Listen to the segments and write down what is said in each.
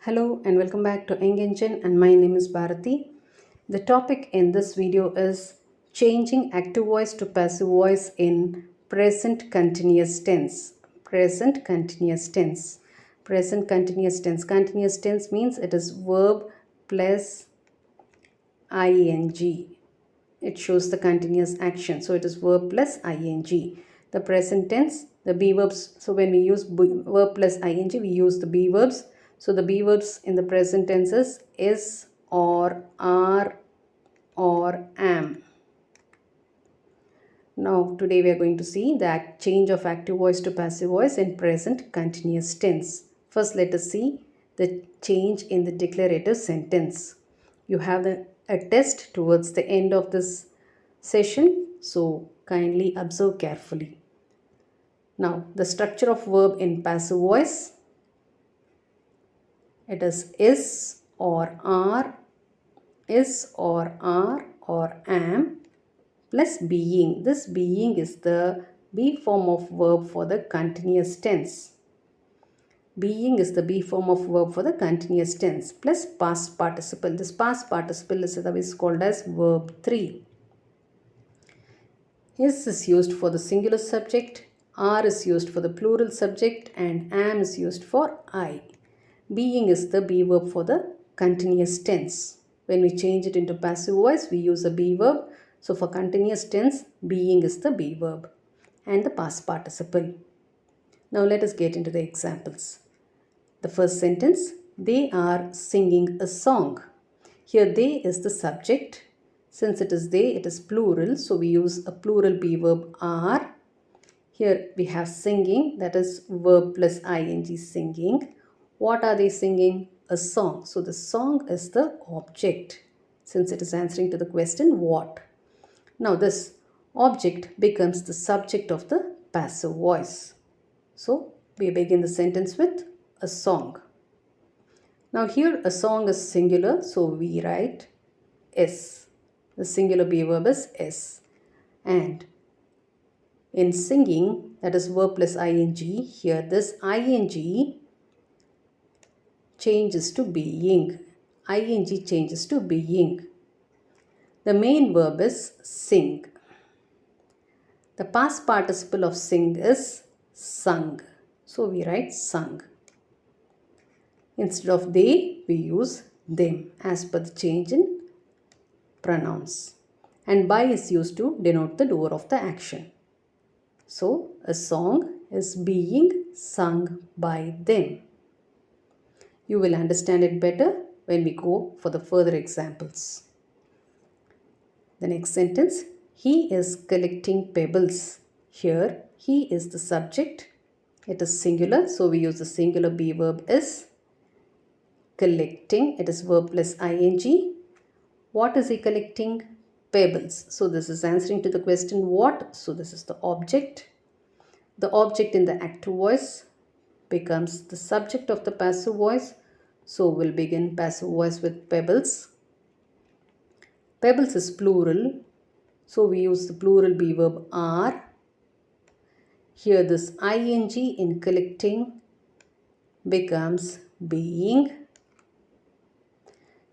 Hello and welcome back to ENG Engine, and my name is Bharati. The topic in this video is changing active voice to passive voice in present continuous tense. Present continuous tense. Present continuous tense. Continuous tense means it is verb plus ing. It shows the continuous action. So it is verb plus ing. The present tense, the be verbs. So when we use verb plus ing, we use the be verbs. So the be verbs in the present tenses is, or, are, or, am. Now today we are going to see the change of active voice to passive voice in present continuous tense. First let us see the change in the declarative sentence. You have a test towards the end of this session, so kindly observe carefully. Now the structure of verb in passive voice, it is or are, or am plus being. This being is the be form of verb for the continuous tense. Being is the be form of verb for the continuous tense plus past participle. This past participle is otherwise called as verb 3. Is used for the singular subject, are is used for the plural subject, and am is used for I. Being is the be verb for the continuous tense. When we change it into passive voice, we use a be verb. So for continuous tense, being is the be verb and the past participle. Now let us get into the examples. The first sentence, they are singing a song. Here they is the subject. Since it is they, it is plural. So we use a plural be verb are. Here we have singing, that is verb plus ing, singing. What are they singing? A song. So the song is the object, since it is answering to the question what. Now this object becomes the subject of the passive voice. So we begin the sentence with a song. Now here a song is singular, so we write is. The singular be verb is is. And in singing, that is verb plus ing, here this ing changes to being. Ing changes to being. The main verb is sing. The past participle of sing is sung. So we write sung. Instead of they, we use them as per the change in pronouns. And by is used to denote the doer of the action. So a song is being sung by them. You will understand it better when we go for the further examples. The next sentence, he is collecting pebbles. Here, he is the subject. It is singular, so we use the singular be verb is. Collecting, it is verb plus ing. What is he collecting? Pebbles. So this is answering to the question what. So this is the object. The object in the active voice becomes the subject of the passive voice. So we'll begin passive voice with pebbles. Pebbles is plural. So we use the plural be verb are. Here this ing in collecting becomes being.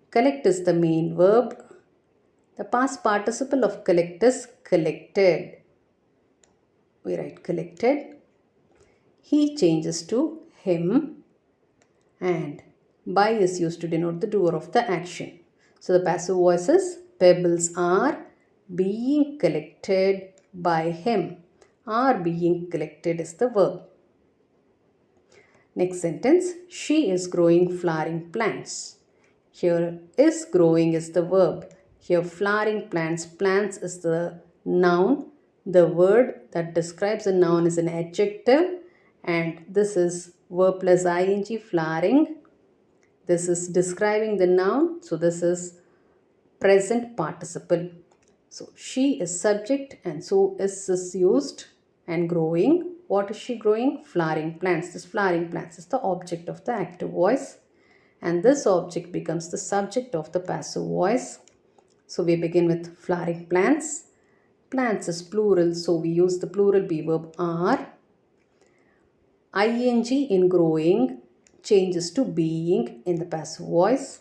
Collect is the main verb. The past participle of collect is collected. We write collected. He changes to him, and by is used to denote the doer of the action. So the passive voice is pebbles are being collected by him. Are being collected is the verb. Next sentence, she is growing flowering plants. Here is growing is the verb. Here flowering plants, plants is the noun. The word that describes a noun is an adjective, and this is verb plus ing, flowering. This is describing the noun, so this is present participle. So she is subject and so is used, and growing. What is she growing? Flowering plants. This flowering plants is the object of the active voice, and this object becomes the subject of the passive voice. So we begin with flowering plants. Plants is plural, so we use the plural be verb are. Ing in growing changes to being in the passive voice.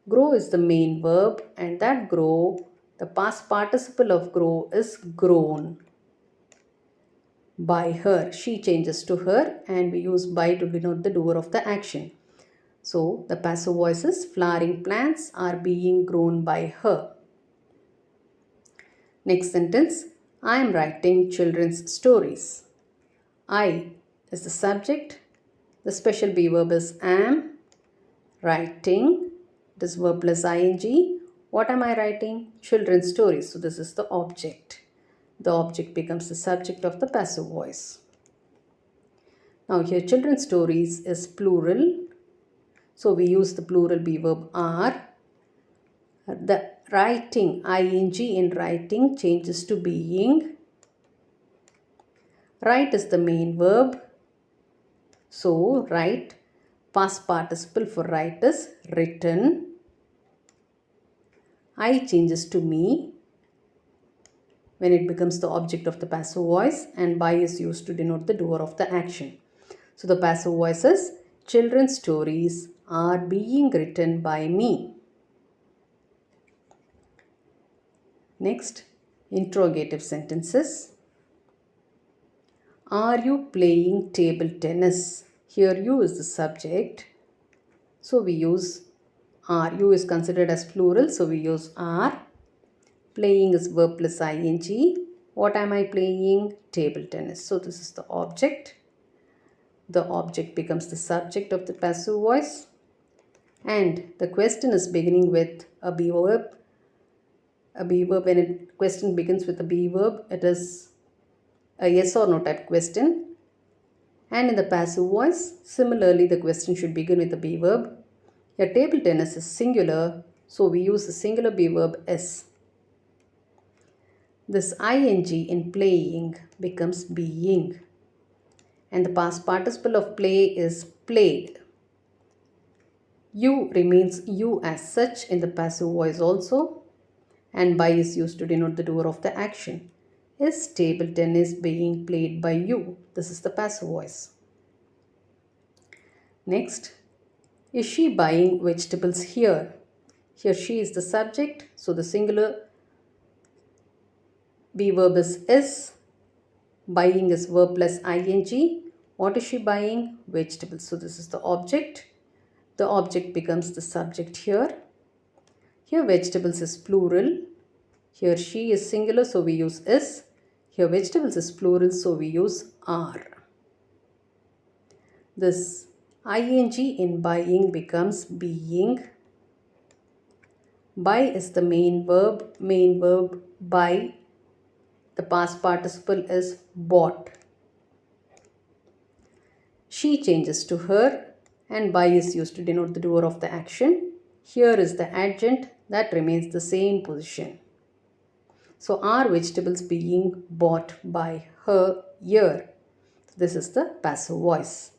Grow is the main verb, and that grow, the past participle of grow is grown. By her, she changes to her, and we use by to denote the doer of the action. So the passive voice is flowering plants are being grown by her. Next sentence, I am writing children's stories. I is the subject. The special be verb is am. Writing, this verb plus ing. What am I writing? Children's stories. So this is the object. The object becomes the subject of the passive voice. Now here children's stories is plural. So we use the plural be verb are. The writing, ing in writing changes to being. Write is the main verb. So write, past participle for write is written. I changes to me when it becomes the object of the passive voice, and by is used to denote the doer of the action. So the passive voice is children's stories are being written by me. Next, interrogative sentences. Are you playing table tennis? Here you is the subject. So we use are. You is considered as plural, so we use are. Playing is verb plus ing. What am I playing? Table tennis. So this is the object. The object becomes the subject of the passive voice. And the question is beginning with a be verb. A be verb, when a question begins with a be verb, it is a yes or no type question. And in the passive voice, similarly, the question should begin with a be verb. Here, table tennis is singular, so we use the singular be verb is. This ing in playing becomes being. And the past participle of play is played. You remains you as such in the passive voice also. And by is used to denote the doer of the action. Is table tennis being played by you? This is the passive voice. Next, is she buying vegetables here? Here she is the subject, so the singular be verb is. Buying is verb plus ing. What is she buying? Vegetables. So this is the object. The object becomes the subject here. Here vegetables is plural. Here she is singular, so we use is. Here vegetables is plural, so we use are. This ing in buying becomes being. Buy is the main verb. Main verb buy. The past participle is bought. She changes to her, and by is used to denote the doer of the action. Here is the adjunct that remains the same position. So are vegetables being bought by her here? This is the passive voice.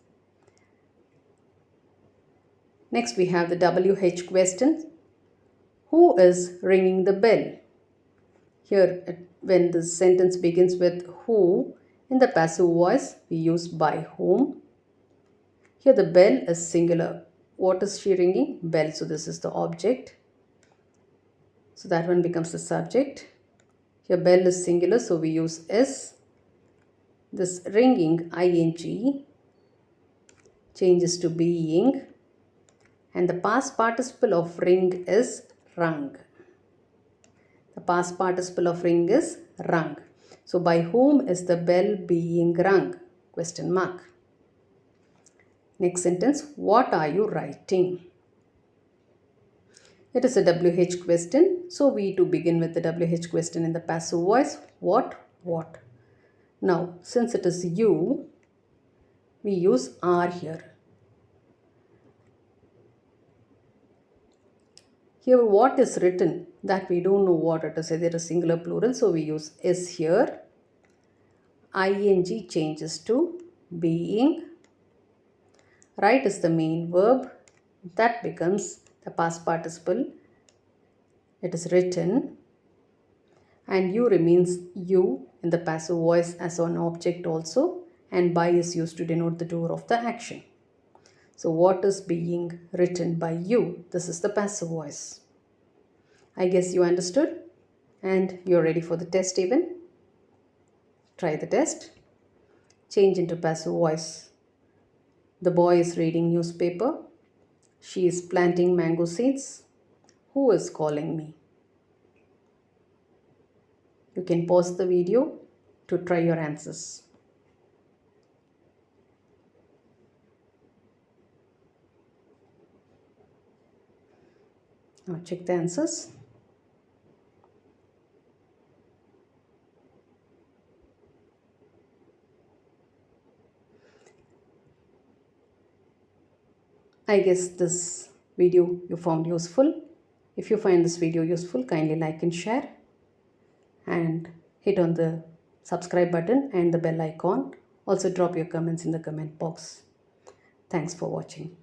Next we have the WH question. Who is ringing the bell? Here when the sentence begins with who, in the passive voice we use by whom. Here the bell is singular. What is she ringing? Bell. So this is the object. So that one becomes the subject. Here bell is singular, so we use is. This ringing ing changes to being, and the past participle of ring is rung. The past participle of ring is rung. So by whom is the bell being rung? Question mark. Next sentence, what are you writing? It is a WH question. So we to begin with the WH question in the passive voice. What? What? Now, since it is you, we use are here. Here what is written, that we don't know what it is. Either a singular plural, so we use is here. ing changes to being. Write is the main verb. That becomes the past participle. It is written. And you remains you in the passive voice as an object also. And by is used to denote the doer of the action. So, what is being written by you? This is the passive voice. I guess you understood and you're ready for the test even. Try the test. Change into passive voice. The boy is reading newspaper. She is planting mango seeds. Who is calling me? You can pause the video to try your answers. Now check the answers. I guess this video you found useful. If you find this video useful, kindly like and share, and hit on the subscribe button and the bell icon. Also drop your comments in the comment box. Thanks for watching.